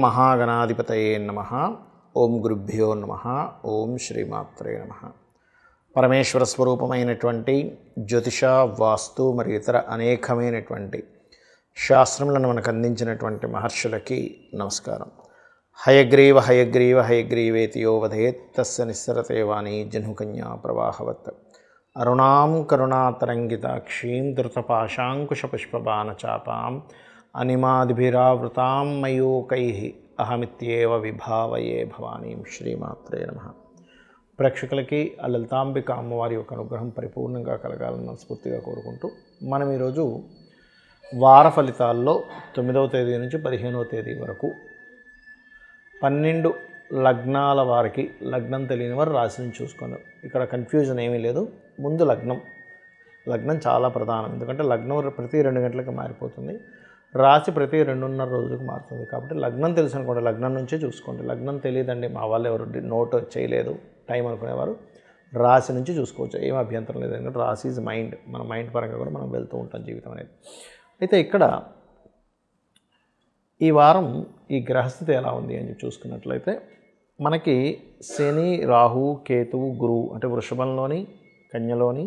మహాగణాధిపతయే నమః. ఓం గురుభ్యో నమః. ఓం శ్రీమాత్రే నమః. పరమేశ్వర స్వరూపమైనటువంటి జ్యోతిష, వాస్తు మరియు ఇతర అనేకమైనటువంటి శాస్త్రములను మనకు అందించినటువంటి మహర్షులకి నమస్కారం. హయగ్రీవ హయగ్రీవ హయగ్రీవేతి యో వదేత్ తస్య నిస్సరతే వాణి జహ్నుకన్యా ప్రవాహవత్. అరుణాం కరుణాతరంగితాక్షీం ధృతపాశాంకుశపుష్పబాణచాపాం అనిమాదిభిరావృతాం మయూకైః అహమిత్యేవ విభావయే భవానీం. శ్రీమాత్రే నమః. ప్రేక్షకులకి ఆ లలితాంబిక అమ్మవారి యొక్క అనుగ్రహం పరిపూర్ణంగా కలగాలని మనస్ఫూర్తిగా కోరుకుంటూ మనం ఈరోజు వార ఫలితాల్లో 9వ తేదీ నుంచి 15వ తేదీ వరకు 12 లగ్నాల వారికి, లగ్నం తెలియని వారు రాశిని చూసుకున్నాం. ఇక్కడ కన్ఫ్యూజన్ ఏమీ లేదు. ముందు లగ్నం చాలా ప్రధానం. ఎందుకంటే లగ్నం ప్రతి 2 గంటలకు మారిపోతుంది, రాశి ప్రతి 2.5 రోజులకు మారుతుంది. కాబట్టి లగ్నం తెలుసు అనుకోండి, లగ్నం నుంచే చూసుకోండి. లగ్నం తెలియదండి, మా వాళ్ళు ఎవరు నోట్ చేయలేదు టైం అనుకునేవారు రాశి నుంచి చూసుకోవచ్చు, ఏం అభ్యంతరం లేదు. ఎందుకంటే రాశి ఈజ్ మైండ్, మన మైండ్ పరంగా కూడా మనం వెళ్తూ ఉంటాం జీవితం అనేది. అయితే ఇక్కడ ఈ వారం ఈ గ్రహస్థితి ఎలా ఉంది అని చూసుకున్నట్లయితే మనకి శని, రాహు, కేతువు, గురువు అంటే వృషభంలోని, కన్యలోని,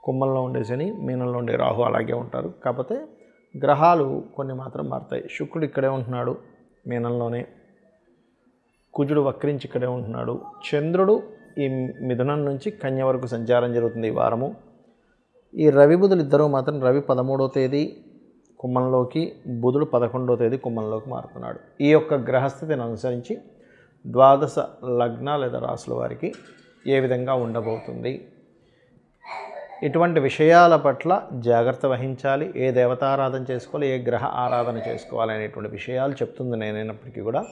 కుంభంలో ఉండే శని, మీనంలో ఉండే రాహు అలాగే ఉంటారు. కాకపోతే గ్రహాలు కొన్ని మాత్రం మారుతాయి. శుక్రుడు ఇక్కడే ఉంటున్నాడు మీనంలోనే, కుజుడు వక్రించి ఇక్కడే ఉంటున్నాడు, చంద్రుడు ఈ మిథునం నుంచి కన్య వరకు సంచారం జరుగుతుంది ఈ వారము. ఈ రవి బుధులు ఇద్దరూ మాత్రం రవి 13వ తేదీ కుంభంలోకి, బుధుడు 11వ తేదీ కుంభంలోకి మారుతున్నాడు. ఈ యొక్క గ్రహస్థితిని అనుసరించి ద్వాదశ లగ్న లేదా రాశుల వారికి ఏ విధంగా ఉండబోతుంది, ఇటువంటి విషయాల పట్ల జాగ్రత్త వహించాలి, ఏ దేవతారాధన చేసుకోవాలి, ఏ గ్రహ ఆరాధన చేసుకోవాలి అనేటువంటి విషయాలు చెప్తుంది నేనైనప్పటికీ కూడా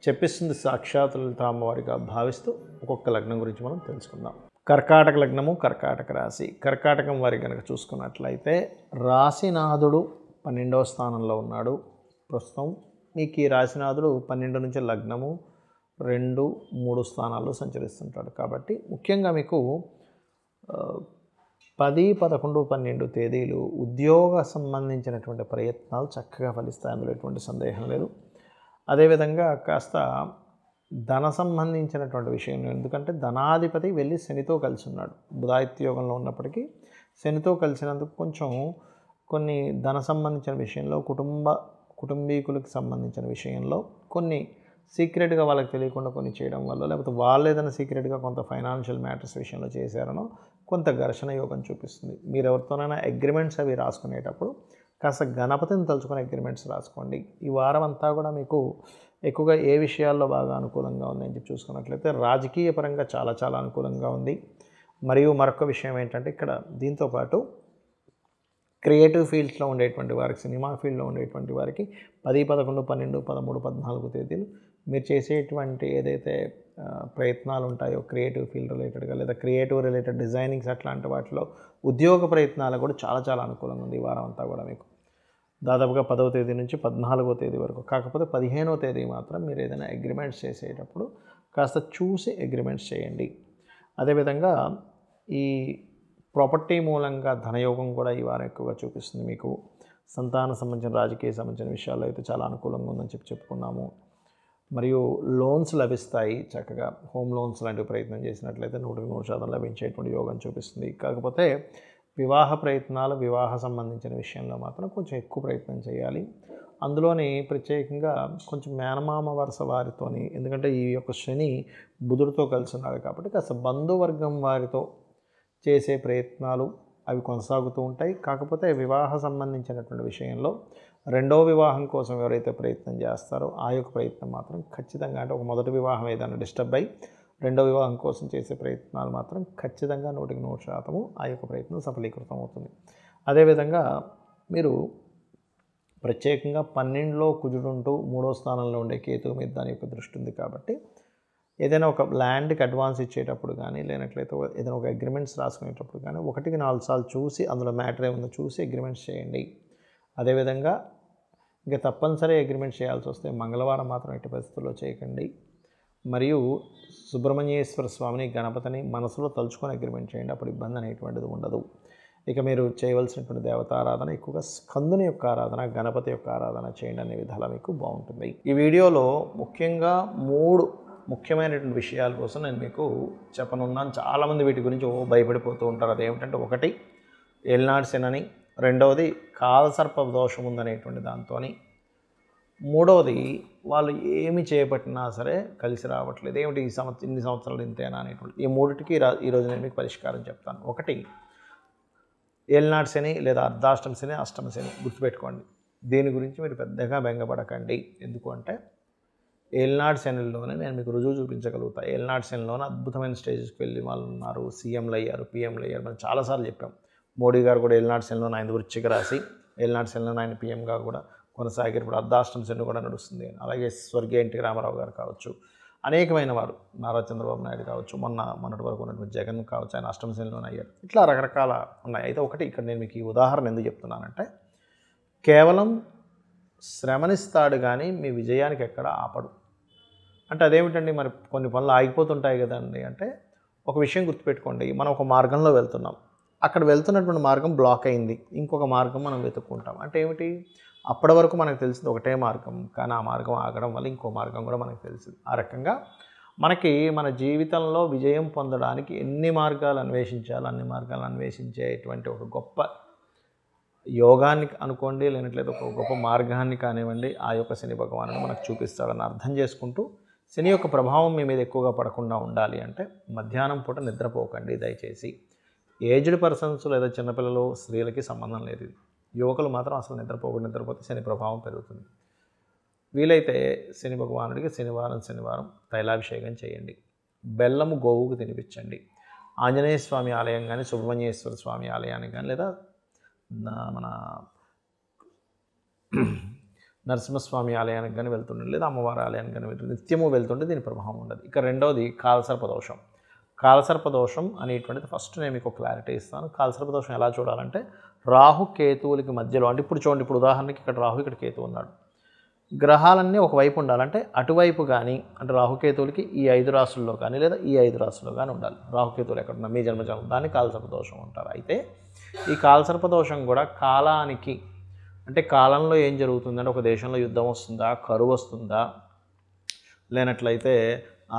చెప్పిస్తుంది సాక్షాత్ లలిత అమ్మవారిగా భావిస్తూ ఒక్కొక్క లగ్నం గురించి మనం తెలుసుకుందాం. కర్కాటక లగ్నము, కర్కాటక రాశి. కర్కాటకం వారి కనుక చూసుకున్నట్లయితే రాశినాథుడు 12వ స్థానంలో ఉన్నాడు ప్రస్తుతం. మీకు ఈ రాశినాథుడు 12 నుంచి లగ్నము 2, 3 స్థానాల్లో సంచరిస్తుంటాడు. కాబట్టి ముఖ్యంగా మీకు 10, 11, 12 తేదీలు ఉద్యోగ సంబంధించినటువంటి ప్రయత్నాలు చక్కగా ఫలిస్తాయి, అందులో ఎటువంటి సందేహం లేదు. అదేవిధంగా కాస్త ధన సంబంధించినటువంటి విషయం, ఎందుకంటే ధనాధిపతి వెళ్ళి శనితో కలిసి ఉన్నాడు. బుధాదిత్య యోగంలో ఉన్నప్పటికీ శనితో కలిసినందుకు కొంచెం కొన్ని ధన సంబంధించిన విషయంలో, కుటుంబీకులకు సంబంధించిన విషయంలో కొన్ని సీక్రెట్గా వాళ్ళకి తెలియకుండా కొన్ని చేయడం వల్ల, లేకపోతే వాళ్ళు ఏదైనా సీక్రెట్గా కొంత ఫైనాన్షియల్ మ్యాటర్స్ విషయంలో చేశారనో కొంత ఘర్షణ యోగం చూపిస్తుంది. మీరు ఎవరితోనైనా అగ్రిమెంట్స్ అవి రాసుకునేటప్పుడు కాస్త గణపతిని తలుచుకుని అగ్రిమెంట్స్ రాసుకోండి. ఈ వారం అంతా కూడా మీకు ఎక్కువగా ఏ విషయాల్లో బాగా అనుకూలంగా ఉంది అని చెప్పి చూసుకున్నట్లయితే రాజకీయ పరంగా చాలా చాలా అనుకూలంగా ఉంది. మరియు మరొక విషయం ఏంటంటే ఇక్కడ దీంతోపాటు క్రియేటివ్ ఫీల్డ్స్లో ఉండేటువంటి వారికి, సినిమా ఫీల్డ్లో ఉండేటువంటి వారికి 10, 11, 12, 13, 14 తేదీలు మీరు చేసేటువంటి ఏదైతే ప్రయత్నాలు ఉంటాయో క్రియేటివ్ ఫీల్డ్ రిలేటెడ్గా లేదా క్రియేటివ్ రిలేటెడ్ డిజైనింగ్స్ అట్లాంటి వాటిలో ఉద్యోగ ప్రయత్నాలు కూడా చాలా చాలా అనుకూలంగా ఉంది ఈ వారం అంతా కూడా మీకు. దాదాపుగా 10వ తేదీ నుంచి 14వ తేదీ వరకు. కాకపోతే 15వ తేదీ మాత్రం మీరు ఏదైనా అగ్రిమెంట్స్ చేసేటప్పుడు కాస్త చూసి అగ్రిమెంట్స్ చేయండి. అదేవిధంగా ఈ ప్రాపర్టీ మూలంగా ధనయోగం కూడా ఈ వారం ఎక్కువగా చూపిస్తుంది మీకు. సంతాన సంబంధించిన, రాజకీయ సంబంధించిన విషయాల్లో అయితే చాలా అనుకూలంగా ఉందని చెప్పుకున్నాము. మరియు లోన్స్ లభిస్తాయి చక్కగా. హోమ్ లోన్స్ లాంటివి ప్రయత్నం చేసినట్లయితే 100% లభించేటువంటి యోగం చూపిస్తుంది. కాకపోతే వివాహ ప్రయత్నాలు, వివాహ సంబంధించిన విషయంలో మాత్రం కొంచెం ఎక్కువ ప్రయత్నం చేయాలి. అందులోని ప్రత్యేకంగా కొంచెం మేనమామ వరుస వారితోని, ఎందుకంటే ఈ యొక్క శని బుధుడితో కలిసి ఉన్నాడు కాబట్టి కాస్త బంధువర్గం వారితో చేసే ప్రయత్నాలు అవి కొనసాగుతూ ఉంటాయి. కాకపోతే వివాహ సంబంధించినటువంటి విషయంలో రెండవ వివాహం కోసం ఎవరైతే ప్రయత్నం చేస్తారో ఆ యొక్క ప్రయత్నం మాత్రం ఖచ్చితంగా, అంటే ఒక మొదటి వివాహం ఏదైనా డిస్టర్బ్ అయ్యి రెండవ వివాహం కోసం చేసే ప్రయత్నాలు మాత్రం ఖచ్చితంగా 100% ఆ యొక్క ప్రయత్నం సఫలీకృతం అవుతుంది. అదేవిధంగా మీరు ప్రత్యేకంగా 12లో కుజుడుంటూ 3వ స్థానంలో ఉండే కేతువు మీద దాని యొక్క దృష్టి ఉంది. కాబట్టి ఏదైనా ఒక ల్యాండ్కి అడ్వాన్స్ ఇచ్చేటప్పుడు కానీ, లేనట్లయితే ఏదైనా ఒక అగ్రిమెంట్స్ రాసుకునేటప్పుడు కానీ 1కి 4 సార్లు చూసి అందులో మ్యాటర్ ఏముందో చూసి అగ్రిమెంట్స్ చేయండి. అదేవిధంగా ఇంకా తప్పనిసరి అగ్రిమెంట్ చేయాల్సి వస్తే మంగళవారం మాత్రం ఎట్టి పరిస్థితుల్లో చేయకండి. మరియు సుబ్రహ్మణ్యేశ్వర స్వామిని, గణపతిని మనసులో తలుచుకొని అగ్రిమెంట్ చేయండి, అప్పుడు ఇబ్బంది అనేటువంటిది ఉండదు. ఇక మీరు చేయవలసినటువంటి దేవతారాధన ఎక్కువగా స్కందుని యొక్క ఆరాధన, గణపతి యొక్క ఆరాధన చేయండి అనే విధాలు మీకు బాగుంటుంది. ఈ వీడియోలో ముఖ్యంగా 3 ముఖ్యమైనటువంటి విషయాల కోసం నేను మీకు చెప్పనున్నాను. చాలామంది వీటి గురించి భయపడిపోతూ ఉంటారు. అదేమిటంటే, ఒకటి ఏలినాటి శని, రెండవది కాలసర్ప దోషం ఉందనేటువంటి దాంతోని, మూడవది వాళ్ళు ఏమి చేపట్టినా సరే కలిసి రావట్లేదు. ఏమిటి ఇన్ని సంవత్సరాలు ఇంతేనా అనేటువంటి ఈ మూడిటికి ఈరోజు నేను మీకు పరిష్కారం చెప్తాను. ఒకటి ఏలినాటి శని లేదా అర్ధాష్టమ శని, అష్టమ శని. గుర్తుపెట్టుకోండి, దీని గురించి మీరు పెద్దగా బెంగపడకండి. ఎందుకు అంటే, ఏలినాటి శనిలోనే నేను మీకు రుజువు చూపించగలుగుతాను. ఏలినాటి శనిలోనే అద్భుతమైన స్టేజ్కి వెళ్ళి వాళ్ళు ఉన్నారు, సీఎంలు అయ్యారు, పీఎంలు అయ్యారు. మనం చాలాసార్లు చెప్పాం. మోడీ గారు కూడా ఏలినాటి శనిలోనే ఆయన వృశ్చిక రాశి, ఏలినాటి శనిలోనే ఆయన పీఎంగా కూడా కొనసాగారు. ఇప్పుడు అర్ధాష్టమ శని కూడా నడుస్తుంది. అలాగే స్వర్గీయ ఎన్టీ రామారావు గారు కావచ్చు, అనేకమైన వారు, నారా చంద్రబాబు నాయుడు కావచ్చు, మొన్నటి వరకు ఉన్నటువంటి జగన్ కావచ్చు, ఆయన అష్టమ శనిలోనే అయ్యారు. ఇట్లా రకరకాల ఉన్నాయి. అయితే ఒకటి ఇక్కడ నేను మీకు ఈ ఉదాహరణ ఎందుకు చెప్తున్నానంటే, కేవలం శ్రమనిస్తాడు కానీ మీ విజయానికి ఎక్కడ ఆపడు. అంటే అదేమిటండి, మరి కొన్ని పనులు ఆగిపోతుంటాయి కదండి అంటే, ఒక విషయం గుర్తుపెట్టుకోండి. మనం ఒక మార్గంలో వెళ్తున్నాం, అక్కడ వెళ్తున్నటువంటి మార్గం బ్లాక్ అయింది, ఇంకొక మార్గం మనం వెతుక్కుంటాం. అంటే ఏమిటి, అప్పటి వరకు మనకు తెలిసింది ఒకటే మార్గం, కానీ ఆ మార్గం ఆగడం వల్ల ఇంకో మార్గం కూడా మనకు తెలిసింది. ఆ రకంగా మనకి మన జీవితంలో విజయం పొందడానికి ఎన్ని మార్గాలు అన్వేషించాలో అన్ని మార్గాలు అన్వేషించేటువంటి ఒక గొప్ప యోగాన్ని అనుకోండి, లేనట్లయితే ఒక గొప్ప మార్గాన్ని కానివ్వండి, ఆ యొక్క శని భగవానుడు మనకు చూపిస్తాడని అర్థం చేసుకుంటూ, శని యొక్క ప్రభావం మీ మీద ఎక్కువగా పడకుండా ఉండాలి అంటే, మధ్యాహ్నం పూట నిద్రపోకండి దయచేసి. ఏజ్డ్ పర్సన్స్ లేదా చిన్నపిల్లలు, స్త్రీలకి సంబంధం లేదు. యువకులు మాత్రం అసలు నిద్రపోతే శని ప్రభావం పెరుగుతుంది. వీలైతే శని భగవానుడికి శనివారం తైలాభిషేకం చేయండి. బెల్లము గోవుకు తినిపించండి. ఆంజనేయ స్వామి ఆలయం కానీ, సుబ్రహ్మణ్యేశ్వర స్వామి ఆలయానికి కానీ, లేదా మన నరసింహస్వామి ఆలయానికి కానీ వెళ్తుండండి, లేదా అమ్మవారి ఆలయానికి కానీ నిత్యము వెళ్తుంటే దీని ప్రభావం ఉండదు. ఇక రెండవది కాలసర్పదోషం. కాలసర్పదోషం అనేటువంటిది ఫస్ట్ నేను మీకు క్లారిటీ ఇస్తాను. కాలసర్పదోషం ఎలా చూడాలంటే, రాహు కేతువులకి మధ్యలో, అంటే ఇప్పుడు చూడండి, ఇప్పుడు ఉదాహరణకి ఇక్కడ రాహు, ఇక్కడ కేతువు ఉన్నాడు. గ్రహాలన్నీ ఒకవైపు ఉండాలంటే అటువైపు కానీ, అంటే రాహుకేతువులకి ఈ 5 రాసుల్లో కానీ, లేదా ఈ 5 రాసుల్లో కానీ ఉండాలి. రాహుకేతువులు ఎక్కడున్నా మీ జన్మజాతం, దాన్ని కాలసర్పదోషం అంటారు. అయితే ఈ కాలసర్పదోషం కూడా కాలానికి, అంటే కాలంలో ఏం జరుగుతుందంటే, ఒక దేశంలో యుద్ధం వస్తుందా, కరువు వస్తుందా, లేనట్లయితే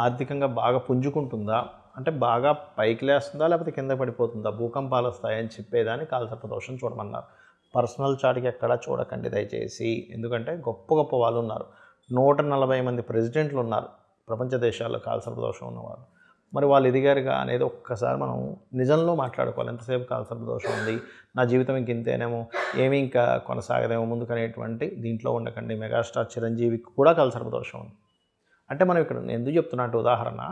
ఆర్థికంగా బాగా పుంజుకుంటుందా, అంటే బాగా పైకి లేస్తుందా, లేకపోతే కింద పడిపోతుందా, భూకంపాలు వస్తాయని చెప్పేదాన్ని కాలసర్పదోషం చూడమన్నారు. పర్సనల్ చార్ట్కి ఎక్కడా చూడకండి దయచేసి. ఎందుకంటే గొప్ప వాళ్ళు ఉన్నారు. 140 మంది ప్రెసిడెంట్లు ఉన్నారు ప్రపంచ దేశాల్లో కాలసర్పదోషం ఉన్నవాళ్ళు. మరి వాళ్ళు ఎదిగారుగా అనేది ఒక్కసారి మనం నిజంలో మాట్లాడుకోవాలి. ఎంతసేపు కాలసర్పదోషం ఉంది, నా జీవితం ఇంక ఇంతేనేమో, ఏమీ ఇంకా కొనసాగదేమో ముందుకు అనేటువంటి దీంట్లో ఉండకండి. మెగాస్టార్ చిరంజీవికి కూడా కాలసర్పదోషం ఉంది. అంటే మనం ఇక్కడ ఎందుకు చెప్తున్నా అంటే, ఉదాహరణ,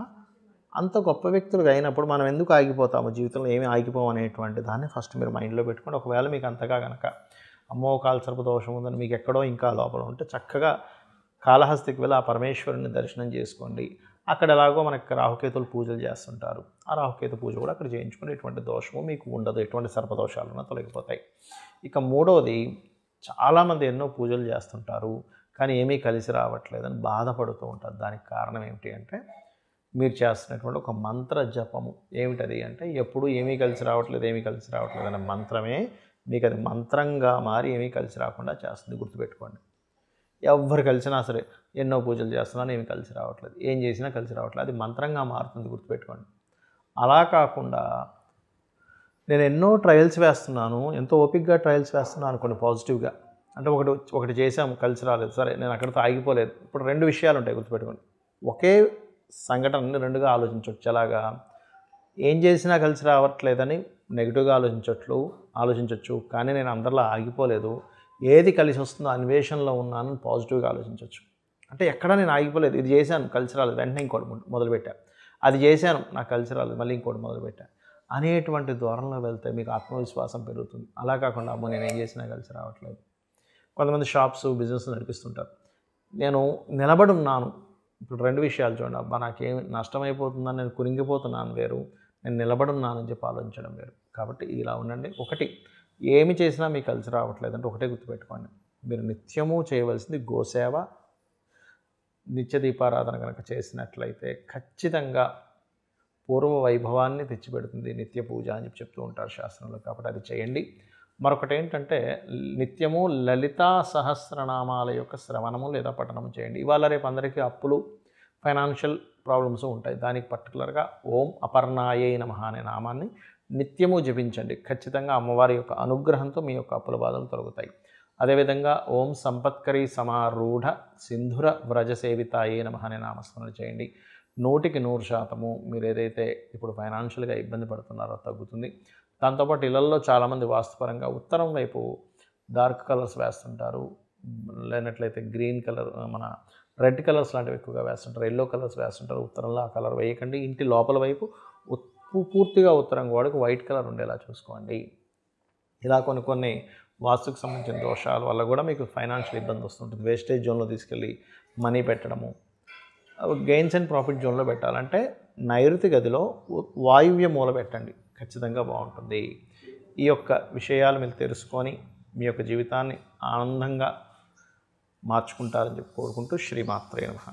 అంత గొప్ప వ్యక్తులుగా అయినప్పుడు మనం ఎందుకు ఆగిపోతాము, జీవితంలో ఏమీ ఆగిపోము అనేటువంటి దాన్ని ఫస్ట్ మీరు మైండ్లో పెట్టుకోండి. ఒకవేళ మీకు అంతగా కనుక అమ్మో కాలసర్పదోషం ఉందని మీకు ఎక్కడో ఇంకా లోపల ఉంటే, చక్కగా కాళహస్తికి వెళ్ళి ఆ పరమేశ్వరుని దర్శనం చేసుకోండి. అక్కడ ఎలాగో మనకి రాహుకేతులు పూజలు చేస్తుంటారు. ఆ రాహుకేతు పూజ కూడా అక్కడ చేయించుకుని ఎటువంటి దోషము మీకు ఉండదు, ఎటువంటి సర్పదోషాలున్నా తొలగిపోతాయి. ఇక మూడవది, చాలామంది ఎన్నో పూజలు చేస్తుంటారు కానీ ఏమీ కలిసి రావట్లేదని బాధపడుతూ ఉంటారు. దానికి కారణం ఏమిటి అంటే, మీరు చేస్తున్నటువంటి ఒక మంత్ర జపము. ఏమిటది అంటే, ఎప్పుడు ఏమీ కలిసి రావట్లేదు అనే మంత్రమే మీకు అది మంత్రంగా మారి ఏమీ కలిసి రాకుండా చేస్తుంది. గుర్తుపెట్టుకోండి. ఎవరు కలిసినా సరే, ఎన్నో పూజలు చేస్తున్నాను ఏమీ కలిసి రావట్లేదు, ఏం చేసినా కలిసి రావట్లేదు, అది మంత్రంగా మారుతుంది. గుర్తుపెట్టుకోండి. అలా కాకుండా నేను ఎన్నో ట్రయల్స్ వేస్తున్నాను, ఎంతో ఓపికగా ట్రయల్స్ వేస్తున్నాను అనుకోండి పాజిటివ్గా, అంటే ఒకటి చేసాము కలిసి రాలేదు, సరే నేను అక్కడితో ఆగిపోలేదు. ఇప్పుడు 2 విషయాలు ఉంటాయి గుర్తుపెట్టుకోండి. ఒకే సంఘటనని 2గా ఆలోచించవచ్చు. ఎలాగా, ఏం చేసినా కలిసి రావట్లేదని నెగిటివ్గా ఆలోచించవచ్చు, కానీ నేను అందరిలో ఆగిపోలేదు, ఏది కలిసి వస్తుందో అన్వేషణలో ఉన్నాను పాజిటివ్గా ఆలోచించవచ్చు. అంటే ఎక్కడ నేను ఆగిపోలేదు, ఇది చేశాను కలిసి రాలేదు, వెంటనే ఇంకోటి మొదలుపెట్టాను, అది చేశాను నాకు కలిసి రాలేదు, మళ్ళీ ఇంకోటి మొదలుపెట్టాను అనేటువంటి ధోరణిలో వెళ్తే మీకు ఆత్మవిశ్వాసం పెరుగుతుంది. అలా కాకుండా అమ్మో నేను ఏం చేసినా కలిసి రావట్లేదు. కొంతమంది షాప్స్ బిజినెస్ నడిపిస్తుంటారు, నేను నిలబడి ఉన్నాను. ఇప్పుడు 2 విషయాలు చూడండి. అబ్బా నాకేం నష్టమైపోతుందని నేను కురింగిపోతున్నాను వేరు, నేను నిలబడి ఉన్నానని చెప్పి ఆలోచించడం వేరు. కాబట్టి ఇలా ఉండండి. ఒకటి, ఏమి చేసినా మీకు కలిసి రావట్లేదు అంటే ఒకటే గుర్తుపెట్టుకోండి, మీరు నిత్యము చేయవలసింది గోసేవ, నిత్య దీపారాధన కనుక చేసినట్లయితే ఖచ్చితంగా పూర్వ వైభవాన్ని తెచ్చిపెడుతుంది నిత్య పూజ అని చెప్తూ ఉంటారు శాస్త్రంలో. కాబట్టి అది చేయండి. మరొకటి ఏంటంటే నిత్యము లలితా సహస్రనామాల యొక్క శ్రవణము లేదా పఠనము చేయండి. ఇవాళ రేపు అందరికీ అప్పులు, ఫైనాన్షియల్ ప్రాబ్లమ్స్ ఉంటాయి. దానికి పర్టికులర్గా ఓం అపర్ణాయే నమః అనే నామాన్ని నిత్యము జపించండి. ఖచ్చితంగా అమ్మవారి యొక్క అనుగ్రహంతో మీ యొక్క అప్పుల బాధలు తొలగుతాయి. అదేవిధంగా ఓం సంపత్కరీ సమారూఢ సింధుర వ్రజసేవితాయే నమః అనే నామస్మరణ చేయండి. 100% మీరు ఏదైతే ఇప్పుడు ఫైనాన్షియల్గా ఇబ్బంది పడుతున్నారో తగ్గుతుంది. దాంతోపాటు ఇళ్లల్లో చాలామంది వాస్తుపరంగా ఉత్తరం వైపు డార్క్ కలర్స్ వేస్తుంటారు, లేనట్లయితే గ్రీన్ కలర్, మన రెడ్ కలర్స్ లాంటివి ఎక్కువగా వేస్తుంటారు, ఎల్లో కలర్స్ వేస్తుంటారు. ఉత్తరంలో ఆ కలర్ వేయకండి. ఇంటి లోపల వైపు పూర్తిగా ఉత్తరం గోడకు వైట్ కలర్ ఉండేలా చూసుకోండి. ఇలా కొన్ని వాస్తుకు సంబంధించిన దోషాల వల్ల కూడా మీకు ఫైనాన్షియల్ ఇబ్బంది వస్తుంటుంది. వేస్టేజ్ జోన్లో తీసుకెళ్ళి మనీ పెట్టడము, గెయిన్స్ అండ్ ప్రాఫిట్ జోన్లో పెట్టాలంటే నైరుతి గదిలో వాయువ్య మూల పెట్టండి, ఖచ్చితంగా బాగుంటుంది. ఈ యొక్క విషయాలు మీరు తెలుసుకొని మీ యొక్క జీవితాన్ని ఆనందంగా మార్చుకుంటారని చెప్పి కోరుకుంటూ శ్రీమాత్రే నమః.